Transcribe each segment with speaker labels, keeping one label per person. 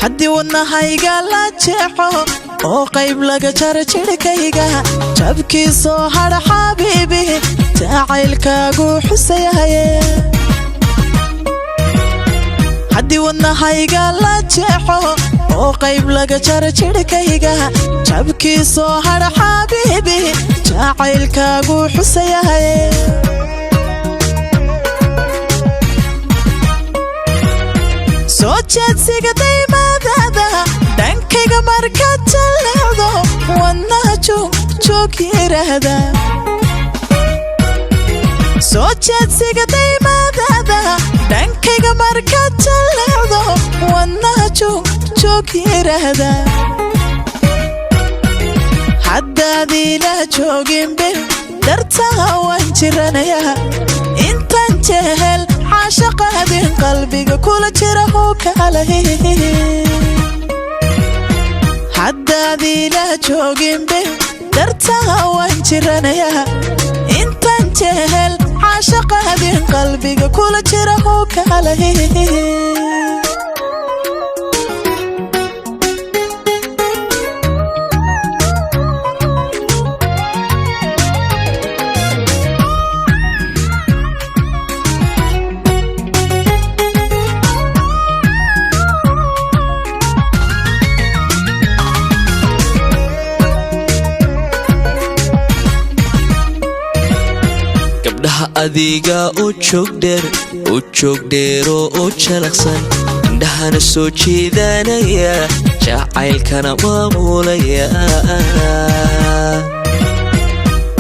Speaker 1: haddii wadnahayga la jeexo oo qayb laga jaro jidhkayga jabkiisoo hadha xabiibi jacaylkaagu xusayahaye haddii wadnahayga la jeexo oo qayb laga jaro jidhkayga jabkiisoo hadha xabiibi jacaylkaagu xusayahaye soo jeedsiga daymaadaada dhankayga markaad jalleecdo wadnaha joog yiraahda soo jeedsiga daymaadaada dhankayga markaad jalleecdo wadnaha joog yiraahda haddaadii la jooginbe dartaha waan jiranayaa intaan jehel caashaqaadin qalbiga kula jira hoo kalahe haddaadii la jooginbe dartaha waan jiranayaa intaan jehel caashaqaadin qalbiga kula jira hoo kalahe
Speaker 2: adiga u joog dheero oo jalaqsan indhahana soo jeedanaya jacaylkana maamulaya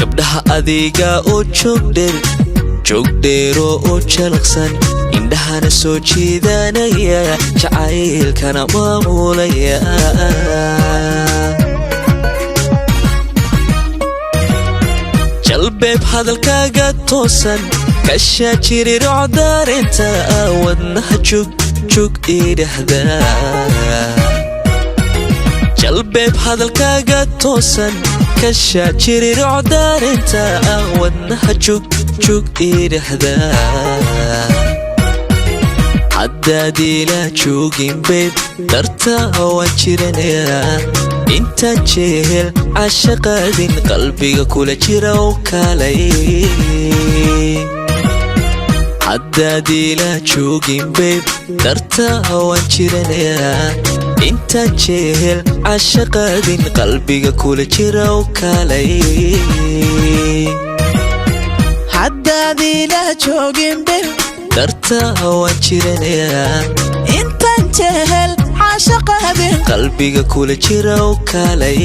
Speaker 2: gabdhaha adiga u joog dheero oo jalaqsan indhahana soo jeedanaya jacaylkana maamulaya jalbeeb hadalkaaga toosan kashaa jirirooc daareenta wadnaha joog idhahda jalbeeb hadalkaaga toosan kashaa jirirooc daareenta wadnaha joog idhahda haddaadii la joogin beeb darta waan jiranayaa intaan jehel caashaqaadin qalbiga kula jira oo kalay haddaadii la joogin beeb darta waan jiranayaa intaan jehel caashaqaadin qalbiga kula jira oo kalay
Speaker 1: haddaadii la joogin beeb
Speaker 2: darta waan jiranayaa
Speaker 1: intaan jehel caashaqaadin
Speaker 2: qalbiga kula jira oo kalay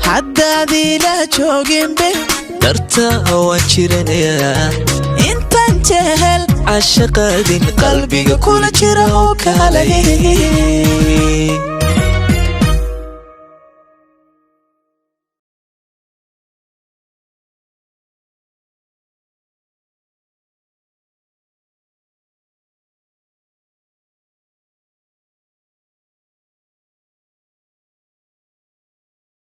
Speaker 1: haddaadii la joogin beeb
Speaker 2: darta waan jiranayaa
Speaker 1: intaan jehel
Speaker 2: caashaqaadin qalbiga kula jira oo kalay